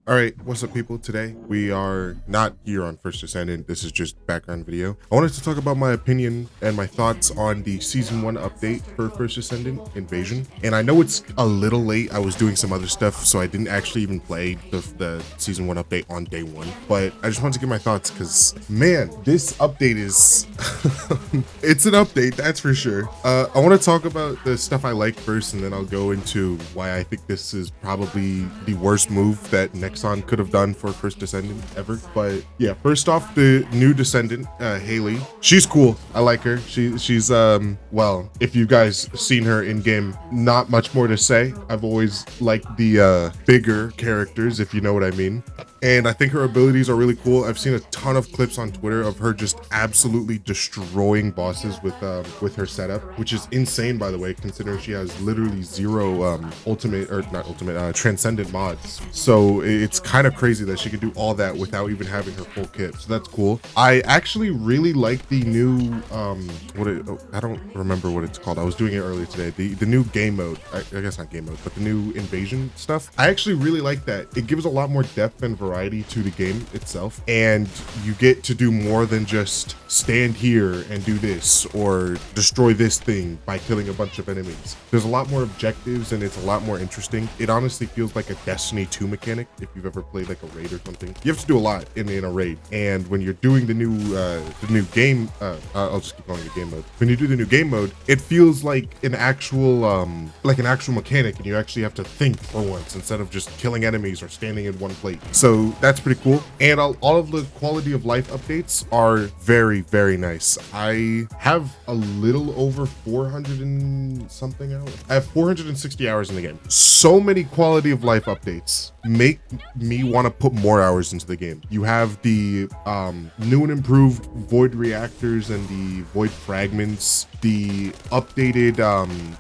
All right, what's up, people? Today we are not here on First Descendant. This is just background video. I wanted to talk about my opinion and my thoughts on the season 1 update for First Descendant Invasion. And I know it's a little late. I was doing some other stuff, so I didn't actually even play the season 1 update on day 1. But I just wanted to get my thoughts because, man, this update is it's an update, that's for sure. I want to talk about the stuff I like first, and then I'll go into why I think this is probably the worst move that Nexon could have done for First Descendant ever. But yeah, first off, the new Descendant, Haley, she's cool. I like her. She's well, if you guys seen her in game, not much more to say. I've always liked the bigger characters, if you know what I mean. And I think her abilities are really cool. I've seen a ton of clips on Twitter of her just absolutely destroying bosses with her setup, which is insane, by the way, considering she has literally zero transcendent mods. So it's kind of crazy that she could do all that without even having her full kit. So that's cool. I actually really like the new I don't remember what it's called. I was doing it earlier today. The new game mode. I guess not game mode, but the new invasion stuff. I actually really like that. It gives a lot more depth and variety to the game itself, and you get to do more than just stand here and do this or destroy this thing by killing a bunch of enemies. There's a lot more objectives and it's a lot more interesting. It honestly feels like a Destiny 2 mechanic. If you've ever played like a raid or something, you have to do a lot in a raid, and when you're doing the new game, I'll just keep calling it game mode. When you do the new game mode, it feels like an actual mechanic, and you actually have to think for once instead of just killing enemies or standing in one plate. So that's pretty cool. And all of the quality of life updates are very, very nice. I have a little over 400 and something hours. I have 460 hours in the game. So many quality of life updates make me want to put more hours into the game. You have the new and improved void reactors and the void fragments, the updated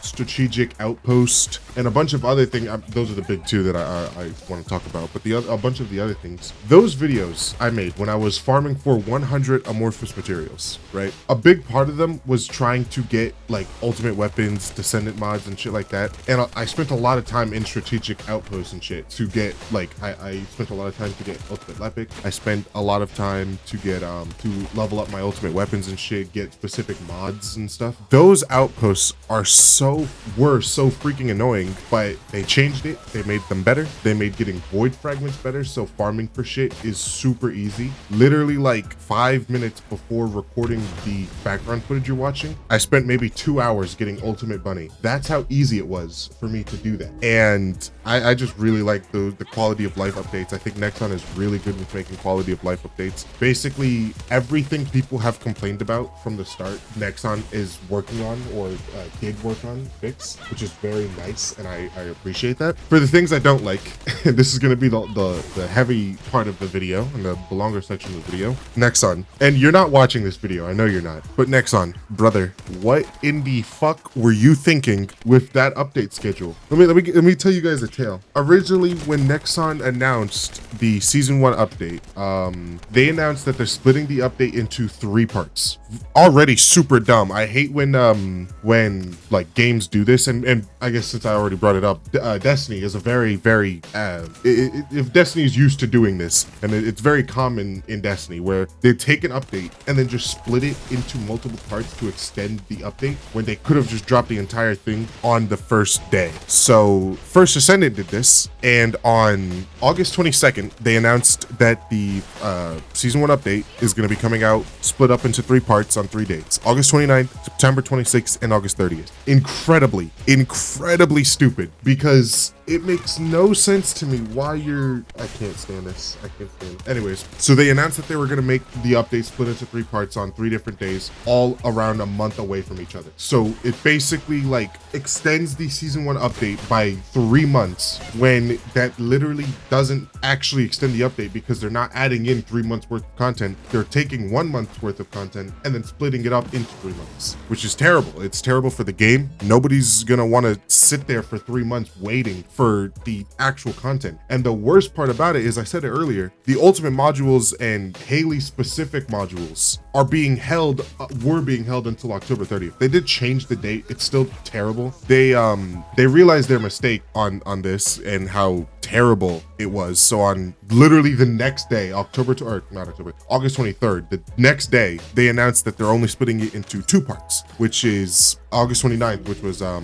strategic outpost, and a bunch of other things. Those are the big two that I want to talk about, but a bunch of the other things. Those videos I made when I was farming for 100 amorphous materials, right? A big part of them was trying to get like ultimate weapons, descendant mods, and shit like that. And I spent a lot of time in strategic outposts and shit to get like, I spent a lot of time to get ultimate lepic. I spent a lot of time to get to level up my ultimate weapons and shit, get specific mods and stuff. Those outposts were so freaking annoying, but they changed it. They made them better. They made getting void fragments better, so farming for shit is super easy. Literally like 5 minutes before recording the background footage you're watching, I spent maybe 2 hours getting ultimate bunny. That's how easy it was for me to do that. And I just really like the quality of life updates. I think Nexon is really good with making quality of life updates. Basically everything people have complained about from the start, Nexon is working on or did work on fix, which is very nice, and I appreciate that. For the things I don't like, this is going to be the heavy part of the video and the longer section of the video. Nexon, and you're not watching this video, I know you're not, but Nexon, brother, what in the fuck were you thinking with that update schedule? Let me tell you guys a tale. Originally, when Nexon announced the season 1 update, they announced that they're splitting the update into 3 parts. Already super dumb. I hate when like games do this, and I guess since I already brought it up, Destiny is a very if Destiny is used to doing this, and it's very common in Destiny where they take an update and then just split it into multiple parts to extend the update when they could have just dropped the entire thing on the first day. So First Descendant did this, and on August 22nd they announced that the season 1 update is going to be coming out split up into 3 parts on 3 dates: August 29th, September 26th, and August 30th. Incredibly stupid, because it makes no sense to me why I can't stand this. I can't stand it. Anyways, so they announced that they were going to make the update split into 3 parts on 3 different days, all around a month away from each other. So it basically like extends the season 1 update by 3 months, when that literally doesn't actually extend the update, because they're not adding in 3 months worth of content. They're taking 1 month's worth of content and then splitting it up into 3 months, which is terrible. It's terrible for the game. Nobody's going to want to sit there for 3 months waiting for the actual content. And the worst part about it is, I said it earlier, the ultimate modules and Haley specific modules were being held until October 30th. They did change the date. It's still terrible. They realized their mistake on this and how terrible it was. So on literally the next day, August 23rd, the next day, they announced that they're only splitting it into 2 parts, which is August 29th, which was a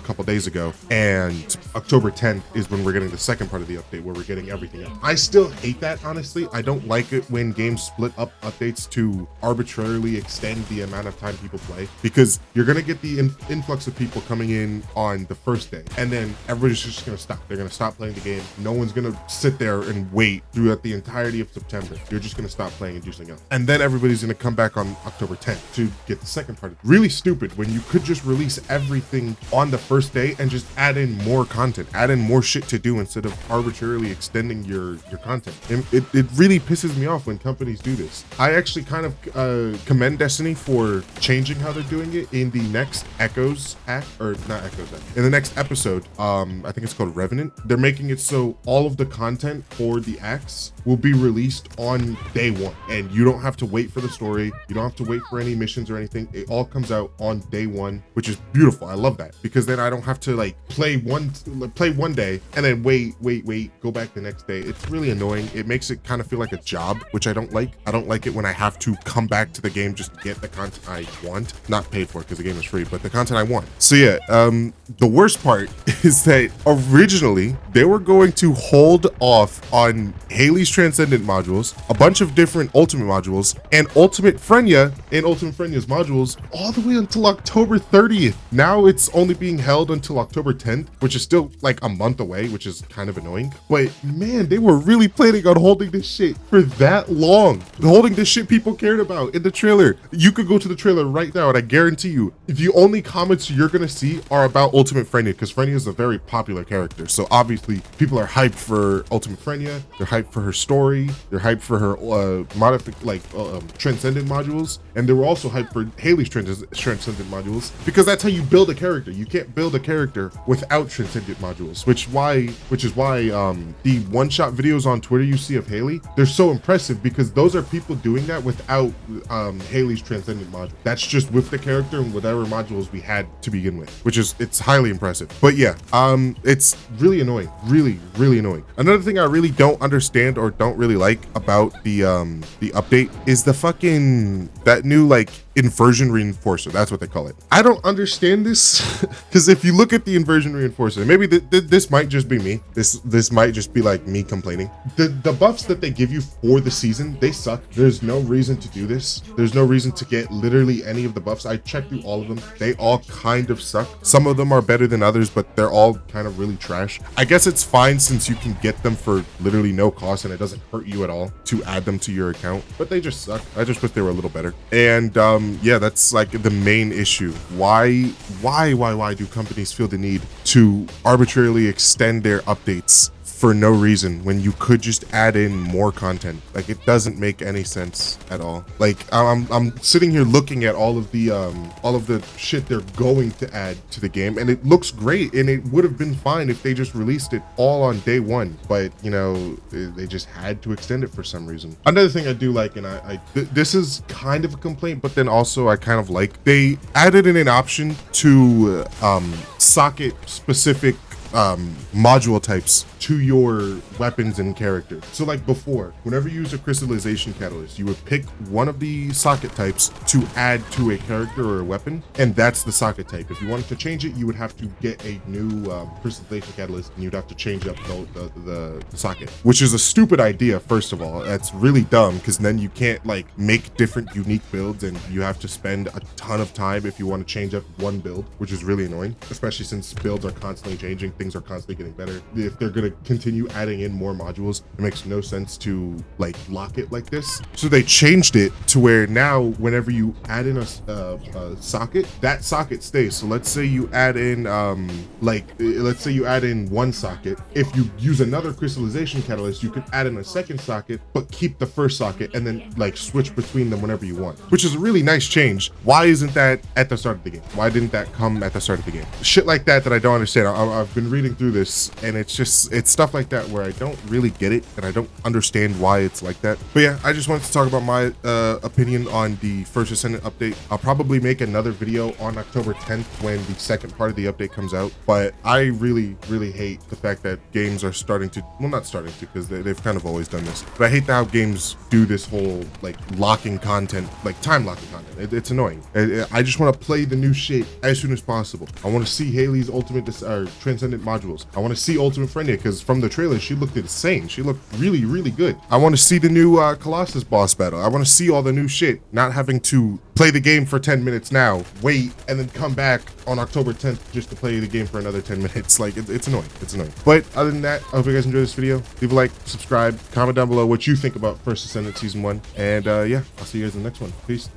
couple days ago, and October 10th is when we're getting the second part of the update, where we're getting everything else. I still hate that, honestly. I don't like it when games split up updates to arbitrarily extend the amount of time people play, because you're gonna get the influx of people coming in on the first day, and then everybody's just gonna stop. They're gonna stop playing the game. No one's gonna sit there and wait throughout the entirety of September. You're just gonna stop playing and do something else, and then everybody's gonna come back on October 10th to get the second part. Really stupid when you could just release everything on the first day and just add in more content, add in more shit to do instead of arbitrarily extending your content. It really pisses me off when companies do this. I actually kind of commend Destiny for changing how they're doing it in the next in the next episode. I think it's called Revenant. They're making it so all of the content for the acts will be released on day 1, and you don't have to wait for the story. You don't have to wait for any missions or anything. It all comes out on day 1, which is beautiful. I love that, because then I don't have to like play one day and then wait, go back the next day. It's really annoying. It makes it kind of feel like a job, which I don't like. I don't like it when I have to come back to the game just to get the content I want, not paid for because the game is free, but the content I want. So yeah, the worst part is that originally they were going to hold off on Haley's Transcendent modules, a bunch of different Ultimate modules, and Ultimate Frenya and Ultimate Frenya's modules all the way until October 30th. Now it's only being held until October 10th, which is still like a month away, which is kind of annoying. But man, they were really planning on holding this shit for that long. Holding this shit people cared about in the trailer. You could go to the trailer right now and I guarantee you, the only comments you're gonna see are about Ultimate Frenya, because Frenya is a very popular character. So obviously people are hyped for Ultimate Frenya. They're hyped for her story. They're hyped for her Transcendent modules. And they were also hyped for Haley's Transcendent modules, because that's how you build a character. You can't build a character without Transcendent modules, which is why the one-shot videos on Twitter you see of Haley, they're so impressive, because those are people doing that without Haley's Transcendent module. That's just with the character and whatever modules we had to begin with, it's highly impressive. But yeah, it's really annoying, really annoying. Another thing I really don't understand or don't really like about the update is that new like inversion reinforcer. That's what they call it. I don't understand this, because if you look at the inversion reinforcer, maybe this might just be me. This might just be like me complaining. The buffs that they give you for the season, they suck. There's no reason to do this. There's no reason to get literally any of the buffs. I checked through all of them. They all kind of suck. Some of them are better than others, but they're all kind of really trash. I guess it's fine since you can get them for literally no cost and it doesn't hurt you at all to add them to your account, but they just suck. I just wish they were a little better. And yeah, that's like the main issue. Why do companies feel the need to arbitrarily extend their updates for no reason when you could just add in more content? Like, it doesn't make any sense at all. Like, I'm sitting here looking at all of the shit they're going to add to the game, and it looks great, and it would have been fine if they just released it all on day 1, but you know, they just had to extend it for some reason. Another thing I do like, and this is kind of a complaint, but then also I kind of like, they added in an option to socket specific module types to your weapons and character. So like before, whenever you use a crystallization catalyst, you would pick one of the socket types to add to a character or a weapon, and that's the socket type. If you wanted to change it, you would have to get a new crystallization catalyst, and you'd have to change up the socket, which is a stupid idea. First of all, that's really dumb, because then you can't like make different unique builds, and you have to spend a ton of time if you want to change up one build, which is really annoying, especially since builds are constantly changing, things are constantly getting better. If they're gonna continue adding in more modules, it makes no sense to like lock it like this. So they changed it to where now whenever you add in a socket, that socket stays. So let's say you add in let's say you add in one socket. If you use another crystallization catalyst, you can add in a second socket but keep the first socket, and then like switch between them whenever you want, which is a really nice change. Why isn't that at the start of the game? Why didn't that come at the start of the game? Shit like that I don't understand. I've been reading through this, and it's it's stuff like that where I don't really get it and I don't understand why it's like that. But yeah, I just wanted to talk about my opinion on the first Descendant update. I'll probably make another video on October 10th when the second part of the update comes out. But I really hate the fact that games are starting to, well, not starting to, because they've kind of always done this, but I hate how games do this whole like locking content, like time locking content. It's annoying. I just want to play the new shit as soon as possible. I want to see Haley's ultimate Transcendent modules. I want to see Ultimate Frenia, because from the trailer she looked insane. She looked really good. I want to see the new Colossus boss battle. I want to see all the new shit, not having to play the game for 10 minutes now, wait, and then come back on October 10th just to play the game for another 10 minutes. Like, it's annoying. It's annoying. But other than that, I hope you guys enjoyed this video. Leave a like, subscribe, comment down below what you think about First Descendant Season 1. And yeah, I'll see you guys in the next one. Peace.